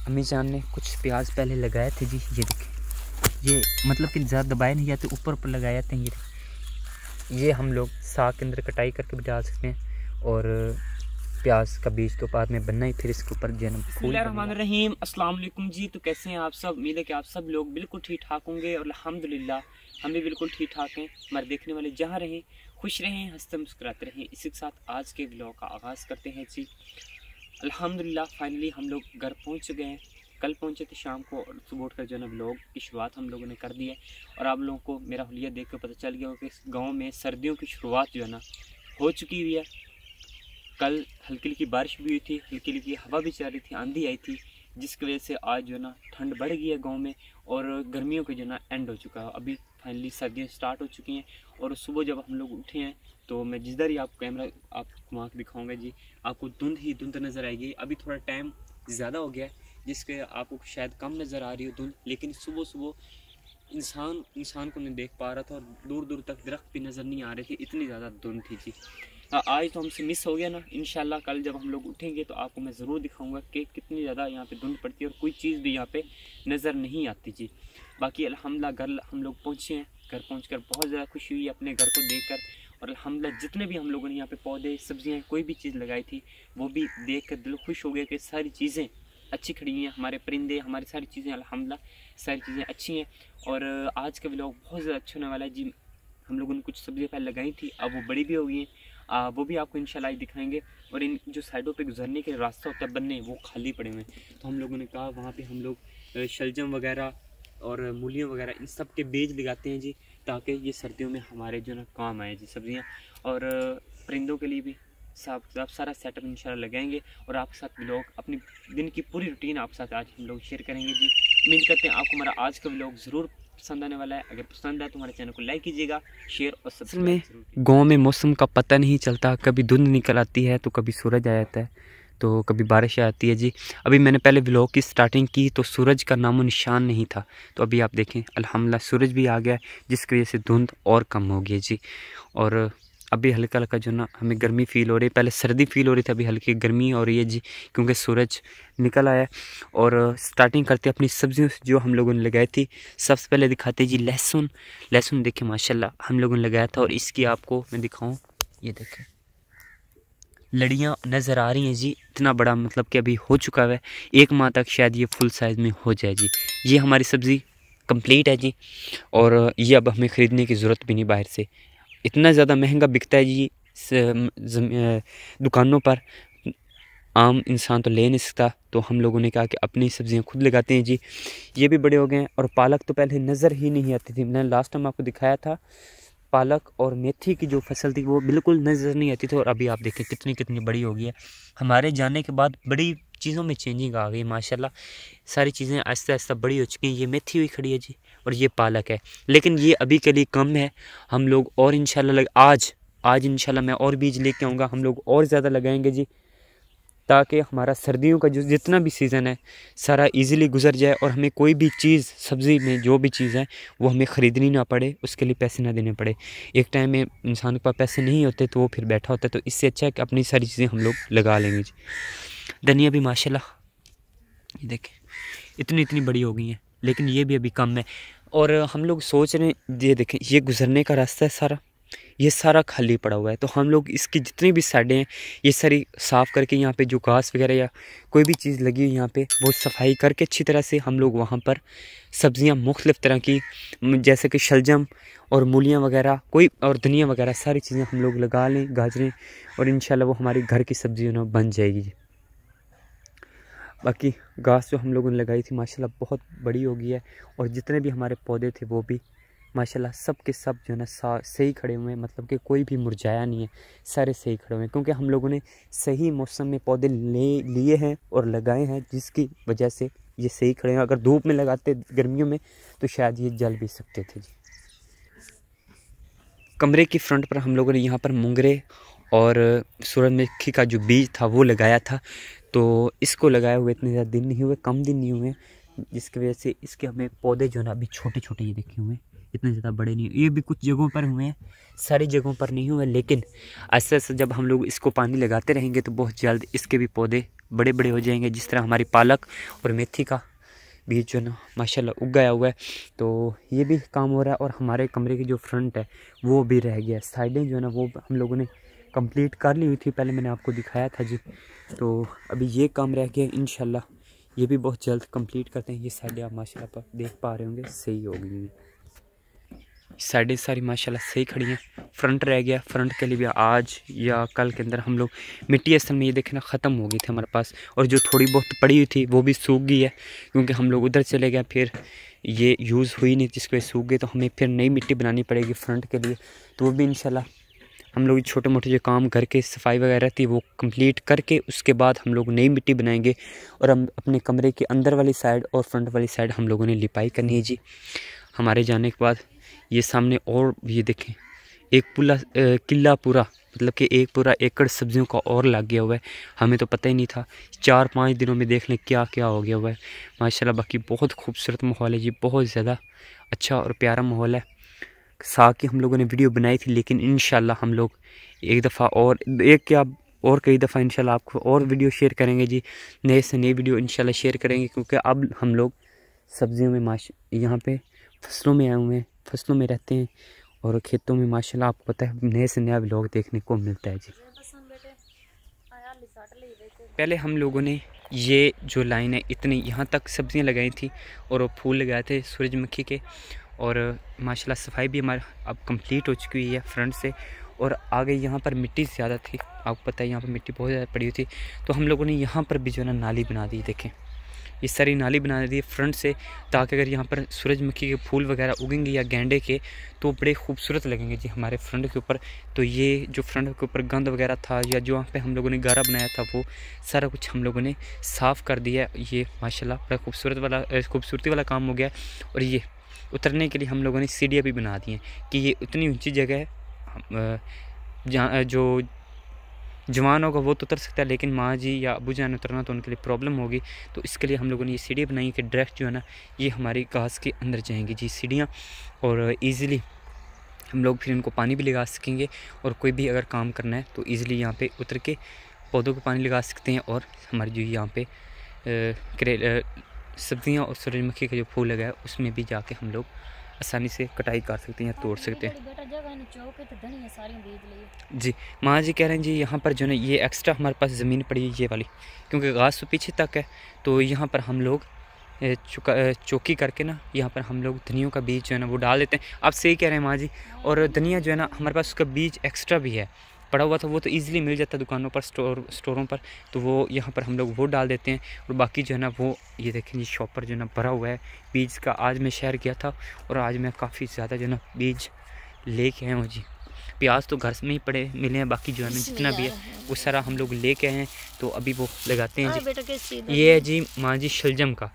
अम्मी जान ने कुछ प्याज पहले लगाए थे जी, ये देखें, ये मतलब कि ज़्यादा दबाए नहीं जाते, ऊपर ऊपर लगाए जाते हैं। ये हम लोग साग के अंदर कटाई करके भी डाल सकते हैं, और प्याज का बीज तो बाद में बनना ही, फिर इसके ऊपर जन्म फूल। बिस्मिल्लाहिर्रहमानिर्रहीम, अस्सलाम वालेकुम जी। तो कैसे हैं आप सब? उम्मीद है कि आप सब लोग बिल्कुल ठीक ठाक होंगे, और अल्हम्दुलिल्लाह हम भी बिल्कुल ठीक ठाक हैं। हमारे देखने वाले जहाँ रहें खुश रहें, हंसते मुस्कुराते रहें। इसी के साथ आज के व्लॉग का आगाज़ करते हैं जी। अल्हम्दुलिल्लाह फाइनली हम लोग घर पहुँच चुके हैं। कल पहुँचे थे शाम को, और सुबह उठकर जो है ना व्लॉग की शुरुआत हम लोगों ने कर दी है। और आप लोगों को मेरा हुलिया देख कर पता चल गया हो कि इस गाँव में सर्दियों की शुरुआत जो है ना हो चुकी हुई है। कल हल्की हल्की बारिश भी हुई थी, हल्की हल्की हवा भी चल रही थी, आंधी आई थी, जिसकी वजह से आज जो है ना ठंड बढ़ गई है गांव में, और गर्मियों के जो है ना एंड हो चुका है। अभी फाइनली सर्दियाँ स्टार्ट हो चुकी हैं। और सुबह जब हम लोग उठे हैं तो मैं जिधर ही आपको कैमरा आप घुमा के दिखाऊँगा जी, आपको धुंध ही धुंध नज़र आएगी। अभी थोड़ा टाइम ज़्यादा हो गया है, जिसके आपको शायद कम नज़र आ रही हो धुंध, लेकिन सुबह सुबह इंसान को नहीं देख पा रहा था, और दूर दूर तक दरख्त भी नज़र नहीं आ रहे थे, इतनी ज़्यादा धुंध थी जी। आज तो हमसे मिस हो गया ना। इंशाल्लाह कल जब हम लोग उठेंगे तो आपको मैं ज़रूर दिखाऊंगा कि कितनी ज़्यादा यहाँ पे धुंध पड़ती है, और कोई चीज़ भी यहाँ पे नज़र नहीं आती जी। बाकी अल्हम्दुलिल्लाह घर हम लोग पहुँचे हैं। घर पहुँचकर बहुत ज़्यादा खुशी हुई अपने घर को देखकर, और अल्हम्दुलिल्लाह जितने भी हम लोगों ने यहाँ पे पौधे सब्जियाँ कोई भी चीज़ लगाई थी वो भी देख कर दिल खुश हो गया कि सारी चीज़ें अच्छी खड़ी हैं। हमारे परिंदे, हमारी सारी चीज़ें अल्हम्दुलिल्लाह सारी चीज़ें अच्छी हैं। और आज का व्लॉग बहुत ज़्यादा अच्छा होने वाला है जी। हम लोगों ने कुछ सब्जियाँ पहले लगाई थी, अब वो बड़ी भी हो गई हैं, वो भी आपको इंशाल्लाह दिखाएंगे। और इन जो साइडों पे गुजरने के रास्ता होता है बनने, वो खाली पड़े हुए हैं, तो हम लोगों ने कहा वहाँ पे हम लोग शलजम वगैरह और मूलियाँ वगैरह इन सब के बीज लगाते हैं जी, ताकि ये सर्दियों में हमारे जो ना काम आए जी सब्जियाँ। और परिंदों के लिए भी सब सारा सेटअप इंशाल्लाह लगाएंगे, और आपके साथ व्लॉग अपनी दिन की पूरी रूटीन आपके साथ आज हम लोग शेयर करेंगे जी। उम्मीद करते हैं आपको हमारा आज का व्लॉग ज़रूर पसंद आने वाला है। अगर पसंद आए तो हमारे चैनल को लाइक कीजिएगा, शेयर और सब्सक्राइब में जरूर कीजिएगा। गाँव में मौसम का पता नहीं चलता, कभी धुंध निकल आती है तो कभी सूरज आ जाता है, तो कभी बारिश आ जाती है जी। अभी मैंने पहले व्लॉग की स्टार्टिंग की तो सूरज का नामो निशान नहीं था, तो अभी आप देखें अल्हम्दुलिल्लाह सूरज भी आ गया, जिसकी वजह से धुंध और कम हो गई जी। और अभी हल्का हल्का जो ना हमें गर्मी फील हो रही है, पहले सर्दी फील हो रही थी, अभी हल्की गर्मी हो रही है जी, क्योंकि सूरज निकल आया है। और स्टार्टिंग करते अपनी सब्जियों जो हम लोगों ने लगाई थी। सबसे पहले दिखाते जी लहसुन। लहसुन देखें माशाल्लाह हम लोगों ने लगाया था, और इसकी आपको मैं दिखाऊं, ये देखें लड़ियाँ नज़र आ रही हैं जी। इतना बड़ा मतलब कि अभी हो चुका है, 1 माह तक शायद ये फुल साइज़ में हो जाए जी। ये हमारी सब्ज़ी कंप्लीट है जी, और ये अब हमें ख़रीदने की ज़रूरत भी नहीं बाहर से, इतना ज़्यादा महंगा बिकता है जी दुकानों पर, आम इंसान तो ले नहीं सकता। तो हम लोगों ने कहा कि अपनी सब्ज़ियाँ खुद लगाते हैं जी। ये भी बड़े हो गए हैं, और पालक तो पहले नज़र ही नहीं आती थी, मैंने लास्ट टाइम आपको दिखाया था। पालक और मेथी की जो फसल थी वो बिल्कुल नज़र नहीं आती थी, और अभी आप देखें कितनी कितनी बड़ी हो गई है। हमारे जाने के बाद बड़ी चीज़ों में चेंजिंग आ गई माशाल्लाह, सारी चीज़ें आहिस्ता आहिस्ता बड़ी हो चुकी हैं। ये मेथी हुई खड़ी है जी, और ये पालक है, लेकिन ये अभी के लिए कम है। हम लोग और इंशाल्लाह आज इंशाल्लाह मैं और बीज लेके आऊँगा, हम लोग और ज़्यादा लगाएंगे जी, ताकि हमारा सर्दियों का जो जितना भी सीज़न है सारा इजीली गुजर जाए, और हमें कोई भी चीज़ सब्ज़ी में जो भी चीज़ है वो हमें ख़रीदनी ना पड़े, उसके लिए पैसे ना देने पड़े। एक टाइम में इंसान के पास पैसे नहीं होते तो वो फिर बैठा होता है, तो इससे अच्छा है कि अपनी सारी चीज़ें हम लोग लगा लेंगे जी। धनिया भी माशाल्लाह ये देखें इतनी इतनी बड़ी हो गई हैं, लेकिन ये भी अभी कम है। और हम लोग सोच रहे हैं, ये देखें ये गुज़रने का रास्ता है सारा, ये सारा खाली पड़ा हुआ है, तो हम लोग इसकी जितनी भी साइडें हैं ये सारी साफ़ करके, यहाँ पे जो घास वगैरह या कोई भी चीज़ लगी हुई यहाँ पे वो सफाई करके अच्छी तरह से हम लोग वहाँ पर सब्ज़ियाँ मुख्तलिफ़ तरह की, जैसे कि शलजम और मूलियाँ वगैरह कोई और धनिया वगैरह सारी चीज़ें हम लोग लगा लें, गाजरें, और इंशाल्लाह वो हमारी घर की सब्ज़ी ना बन जाएगी। बाकी घास जो हम लोगों ने लगाई थी माशाल्लाह बहुत बड़ी हो गई है, और जितने भी हमारे पौधे थे वो भी माशाल्लाह सब के सब जो है ना सही खड़े हुए हैं, मतलब कि कोई भी मुरझाया नहीं है, सारे सही खड़े हुए हैं, क्योंकि हम लोगों ने सही मौसम में पौधे लिए हैं और लगाए हैं, जिसकी वजह से ये सही खड़े हैं। अगर धूप में लगाते गर्मियों में तो शायद ये जल भी सकते थे जी। कमरे की फ्रंट पर हम लोगों ने यहाँ पर मुंगरे और सूरजमुखी का जो बीज था वो लगाया था, तो इसको लगाए हुए इतने ज़्यादा दिन नहीं हुए, कम दिन नहीं हुए, जिसकी वजह से इसके हमें पौधे जो है ना अभी छोटे छोटे ये देखे हुए इतने ज़्यादा बड़े नहीं, ये भी कुछ जगहों पर हुए हैं, सारी जगहों पर नहीं हुए, लेकिन ऐसे ऐसे जब हम लोग इसको पानी लगाते रहेंगे तो बहुत जल्द इसके भी पौधे बड़े बड़े हो जाएंगे। जिस तरह हमारी पालक और मेथी का बीज जो है ना माशाल्लाह उग गया हुआ है, तो ये भी काम हो रहा है। और हमारे कमरे की जो फ्रंट है वो भी रह गया है, साइडें जो है ना वो हम लोगों ने कंप्लीट कर ली हुई थी, पहले मैंने आपको दिखाया था जी। तो अभी ये काम रह गया, इंशाल्लाह ये भी बहुत जल्द कंप्लीट करते हैं। ये साइडें आप माशाल्लाह पर देख पा रहे होंगे सही हो गई हैं, साइडें सारी माशाल्लाह सही खड़ी हैं। फ्रंट रह गया, फ्रंट के लिए भी आज या कल के अंदर हम लोग मिट्टी असल में ये देखें ना ख़त्म हो गई थी हमारे पास, और जो थोड़ी बहुत पड़ी हुई थी वो भी सूख गई है, क्योंकि हम लोग उधर चले गए, फिर ये यूज़ हुई नहीं जिसको सूख गई, तो हमें फिर नई मिट्टी बनानी पड़ेगी फ्रंट के लिए। तो वो भी इंशाल्लाह हम लोग छोटे मोटे जो काम घर के सफाई वगैरह थी वो कंप्लीट करके उसके बाद हम लोग नई मिट्टी बनाएंगे। और हम अपने कमरे के अंदर वाली साइड और फ्रंट वाली साइड हम लोगों ने लिपाई करनी है जी। हमारे जाने के बाद ये सामने और ये देखें एक किला पूरा, मतलब कि एक पूरा एकड़ सब्जियों का और लग गया हुआ है, हमें तो पता ही नहीं था। 4-5 दिनों में देख लें क्या क्या हो गया हुआ है माशाल्लाह। बाकी बहुत खूबसूरत माहौल है जी, बहुत ज़्यादा अच्छा और प्यारा माहौल है। साथ की हम लोगों ने वीडियो बनाई थी, लेकिन इंशाल्लाह हम लोग एक दफ़ा और एक क्या और कई दफ़ा इंशाल्लाह आपको और वीडियो शेयर करेंगे जी, नए से नई वीडियो इंशाल्लाह शेयर करेंगे, क्योंकि अब हम लोग सब्जियों में यहाँ पे फसलों में आए हुए हैं, फसलों में रहते हैं और खेतों में माशाल्लाह आपको पता है नए से नया व्लॉग देखने को मिलता है जी। पहले हम लोगों ने ये जो लाइन है इतनी यहाँ तक सब्जियां लगाई थी और वो फूल लगाए थे सूरजमुखी के, और माशाल्लाह सफाई भी हमारी अब कंप्लीट हो चुकी हुई है फ्रंट से। और आगे यहाँ पर मिट्टी ज़्यादा थी, आपको पता है यहाँ पर मिट्टी बहुत ज़्यादा पड़ी हुई थी, तो हम लोगों ने यहाँ पर भी जो है ना नाली बना दी। देखें ये सारी नाली बना दी फ्रंट से, ताकि अगर यहाँ पर सूरजमुखी के फूल वगैरह उगेंगे या गेंडे के तो बड़े खूबसूरत लगेंगे जी हमारे फ्रंट के ऊपर। तो ये जो फ्रंट के ऊपर गंद वगैरह था या जो वहाँ पे हम लोगों ने गारा बनाया था वो सारा कुछ हम लोगों ने साफ़ कर दिया। ये माशाल्लाह बड़ा खूबसूरती वाला काम हो गया। और ये उतरने के लिए हम लोगों ने सीढ़ियाँ भी बना दी हैं कि ये उतनी ऊँची जगह है जहाँ जो जवान होगा वो तो उतर सकता है, लेकिन माँ जी या अबू जान उतरना तो उनके लिए प्रॉब्लम होगी। तो इसके लिए हम लोगों ने ये सीढ़ी बनाई कि डायरेक्ट जो है ना ये हमारी घास के अंदर जाएंगी जी सीढ़ियाँ, और इजीली हम लोग फिर इनको पानी भी लगा सकेंगे। और कोई भी अगर काम करना है तो ईज़िली यहाँ पे उतर के पौधों को पानी लगा सकते हैं। और हमारी जो यहाँ पे सब्जियाँ और सूरजमुखी का जो फूल लगा है उसमें भी जाके हम लोग आसानी से कटाई कर सकते हैं या तोड़ सकते हैं जी। माँ जी कह रहे हैं जी यहाँ पर जो है ये एक्स्ट्रा हमारे पास ज़मीन पड़ी है ये वाली, क्योंकि घास तो पीछे तक है, तो यहाँ पर हम लोग चौकी करके ना यहाँ पर हम लोग धनियों का बीज जो है ना वो डाल देते हैं। आप सही कह रहे हैं माँ जी। और धनिया जो है ना हमारे पास उसका बीज एक्स्ट्रा भी है पड़ा हुआ था, वो तो ईज़िली मिल जाता है दुकानों पर स्टोरों पर, तो वो यहाँ पर हम लोग वो डाल देते हैं। और बाकी जो है ना वो ये देखें जी शॉप पर जो है ना भरा हुआ है बीज का। आज मैं शहर गया था और आज मैं काफ़ी ज़्यादा जो है ना बीज लेके आया हूँ जी। प्याज तो घर में ही पड़े मिले हैं, बाकी जो है ना जितना भी है वो सारा हम लोग लेके आए हैं, तो अभी वो लगाते हैं जी। ये है जी माँ जी शलजम का,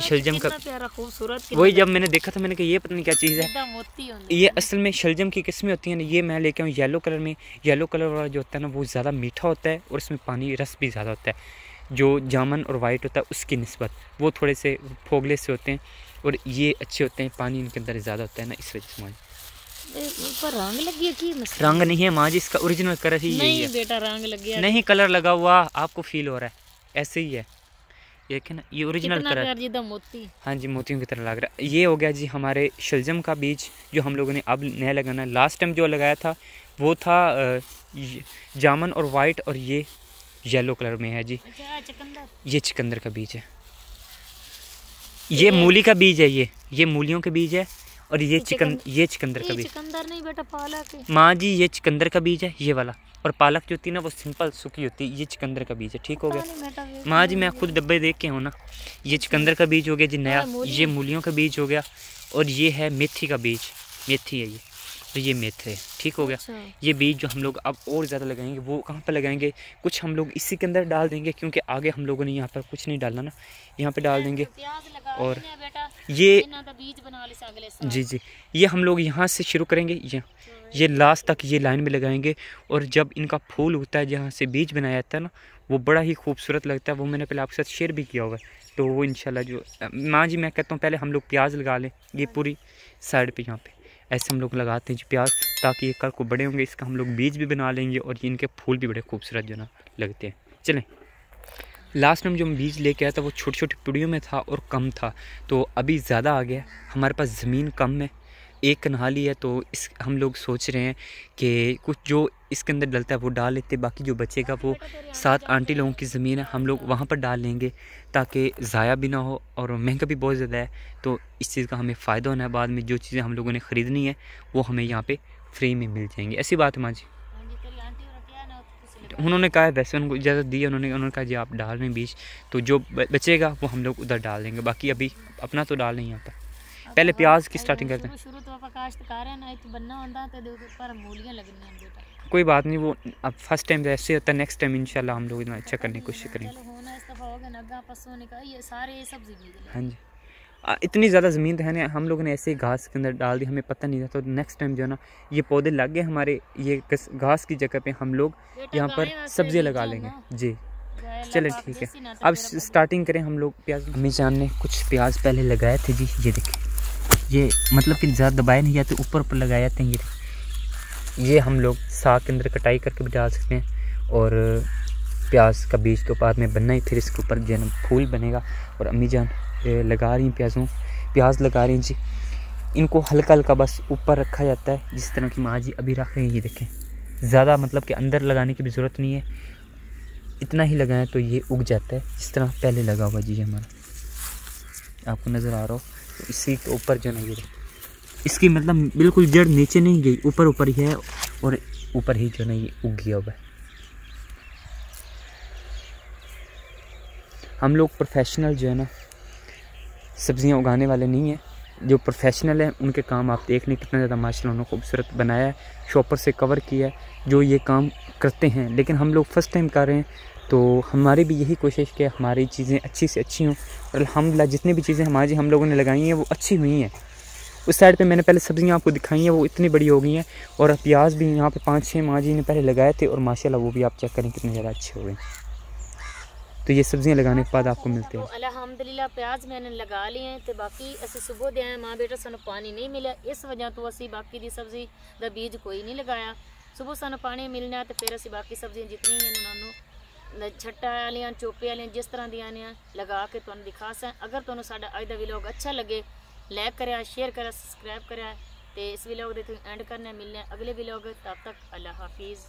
शलजम का खूबसूरत, वही जब मैंने देखा था मैंने कहा ये पता नहीं क्या चीज़ है। ये असल में शलजम की किस्में होती हैं ना, ये मैं लेके आऊँ येलो कलर में। येलो कलर वाला जो होता है ना वो ज़्यादा मीठा होता है और इसमें पानी रस भी ज़्यादा होता है। जो जामन और वाइट होता है उसकी निस्बत वो थोड़े से फोगले से होते हैं, और ये अच्छे होते हैं, पानी इनके अंदर ज़्यादा होता है ना, इस वजह से माँ रंग लगी है कि रंग नहीं है माँ जी, इसका ओरिजिनल कलर ही यही है। बेटा रंग लग गया नहीं, कलर लगा हुआ आपको फील हो रहा है, ऐसे ही है ये ना, ये ओरिजिनल कलर मोती। हाँ जी मोतियों की तरह लग रहा है। ये हो गया जी हमारे शलजम का बीज जो हम लोगों ने अब नया लगाना है। लास्ट टाइम जो लगाया था वो था जामन और वाइट, और ये येलो कलर में है जी। ये चुकंदर का बीज है, ये मूली का बीज है, ये मूलियों के बीज है। और ये चुकंदर का बीज, चुकंदर नहीं बेटा पालक है माँ जी, ये चुकंदर का बीज है ये वाला। और पालक जो होती है ना वो सिंपल सूखी होती है, ये चुकंदर का बीज है। ठीक हो गया माँ जी, मैं खुद डब्बे देख के हूँ ना। ये चुकंदर का बीज हो गया जी नया, ये मूलियों का बीज हो गया, और ये है मेथी का बीज, मेथी है ये, तो ये मेथी है। ठीक हो गया। ये बीज जो हम लोग अब और ज़्यादा लगाएंगे वो कहाँ पर लगाएंगे, कुछ हम लोग इसी के अंदर डाल देंगे, क्योंकि आगे हम लोगों ने यहाँ पर कुछ नहीं डालना ना, यहाँ पे डाल देंगे। और ये जी ये हम लोग यहाँ से शुरू करेंगे, ये लास्ट तक ये लाइन में लगाएंगे। और जब इनका फूल होता है जहाँ से बीज बनाया जाता है ना वो बड़ा ही खूबसूरत लगता है, वो मैंने पहले आपके साथ शेयर भी किया हुआ है। तो वो इंशाल्लाह जो माँ जी मैं कहता हूँ पहले हम लोग प्याज लगा लें ये पूरी साइड पे, यहाँ पे ऐसे हम लोग लगाते हैं जी प्याज, ताकि ये कल को बड़े होंगे, इसका हम लोग बीज भी बना लेंगे और ये इनके फूल भी बड़े खूबसूरत जो ना लगते हैं। चलें, लास्ट टाइम जो हम बीज लेके आया था वो छोटी छोटी पुड़ियों में था और कम था, तो अभी ज़्यादा आ गया। हमारे पास ज़मीन कम है, एक कनाल ही है, तो इस हम लोग सोच रहे हैं कि कुछ जो इसके अंदर डलता है वो डाल लेते, बाकी जो बचेगा वो 7 आंटी लोगों की ज़मीन है, हम लोग वहाँ पर डाल लेंगे ताकि ज़ाया भी ना हो, और महंगा भी बहुत ज़्यादा है, तो इस चीज़ का हमें फ़ायदा होना है। बाद में जो चीज़ें हम लोगों ने ख़रीदनी है वो हमें यहाँ पे फ्री में मिल जाएंगी। ऐसी बात है माँ जी। उन्होंने कहा है, वैसे उनको इजाज़त दी है, उन्होंने कहा जी आप डाल रहे हैं बीज, तो जो बचेगा वो हम लोग उधर डाल देंगे, बाकी अभी अपना तो डाल नहीं आता। पहले प्याज की स्टार्टिंग करते हैं। शुरू तो काश्तकार है ना, बनना होता है तो पर मूलियां लगनी है बेटा। कोई बात नहीं, वो अब फर्स्ट टाइम ऐसे होता है, नेक्स्ट टाइम इंशाल्लाह हम लोग इतना अच्छा करने की कोशिश करेंगे। चलो होना इस दफा होगा ना, परसों ने कहा ये सारे ये सब्जी बीज। हाँ जी, इतनी ज़्यादा ज़मीन तो है ना, हम लोगों ने ऐसे ही घास के अंदर डाल दी, हमें पता नहीं था, तो नेक्स्ट टाइम जो है ना ये पौधे लग गए हमारे, ये घास की जगह पे हम लोग यहाँ पर सब्जियाँ लगा लेंगे जी। चले ठीक है, अब स्टार्टिंग करें हम लोग प्याज। अम्मी जान ने कुछ प्याज पहले लगाए थे जी, ये देखें, ये मतलब कि ज़्यादा दबाए नहीं जाते, ऊपर ऊपर लगाए जाते हैं। ये हम लोग साग के अंदर कटाई करके भी डाल सकते हैं, और प्याज का बीज तो बाद में बनना ही, फिर इसके ऊपर जो है फूल बनेगा। और अम्मी जान लगा रही हैं प्याज लगा रही हैं जी, इनको हल्का हल्का बस ऊपर रखा जाता है, जिस तरह की माँ जी अभी रख रहे हैं। ये देखें, ज़्यादा मतलब कि अंदर लगाने की भी ज़रूरत नहीं है, इतना ही लगाएं तो ये उग जाता है, जिस तरह पहले लगा हुआ जी हमारा, आपको नज़र आ रहा हो। तो इसी के ऊपर जो है ये इसकी मतलब बिल्कुल जड़ नीचे नहीं गई, ऊपर ऊपर ही है, और ऊपर ही जो है ये उग गया हुआ है। हम लोग प्रोफेशनल जो है ना सब्जियां उगाने वाले नहीं हैं, जो प्रोफेशनल हैं उनके काम आप देख लें कितना ज़्यादा माशाल्लाह उन्होंने खूबसूरत बनाया है, शॉपर से कवर किया है, जो ये काम करते हैं। लेकिन हम लोग फर्स्ट टाइम कर रहे हैं, तो हमारी भी यही कोशिश कि हमारी चीज़ें अच्छी से अच्छी हों, और अल्हम्दुलिल्लाह जितनी भी चीज़ें हमारी हम लोगों ने लगाई हैं वो अच्छी हुई हैं। उस साइड पे मैंने पहले सब्जियां आपको दिखाई हैं, वो इतनी बड़ी हो गई हैं, और प्याज भी यहाँ पे 5-6 माँ जी ने पहले लगाए थे, और माशाल्लाह वो भी आप चेक करें कितने ज़्यादा अच्छे हो गए। तो ये सब्जियां लगाने के बाद आपको मिलते हैं। अल्हम्दुलिल्लाह प्याज मैंने लगा लिए हैं, तो बाकी असं सुबह दे आए माँ बेटा सानू पानी नहीं मिला, इस वजह तो असी बाकी दी सब्जी दा बीज कोई नहीं लगाया। सुबह सानू पानी मिलना तो फिर असी बाकी सब्जियां जितनी हैं उन्होंने छट्टा वालियां चोपे वालियां जिस तरह दी आने लगा के तुहानू दिखा सा। अगर तुहानू साडा अज दा व्लॉग अच्छा लगे, लाइक करें, शेयर करें, सब्सक्राइब करें, तो इस व्लॉग दे एंड करने मिलने अगले व्लॉग। तब तक अल्लाह हाफिज़।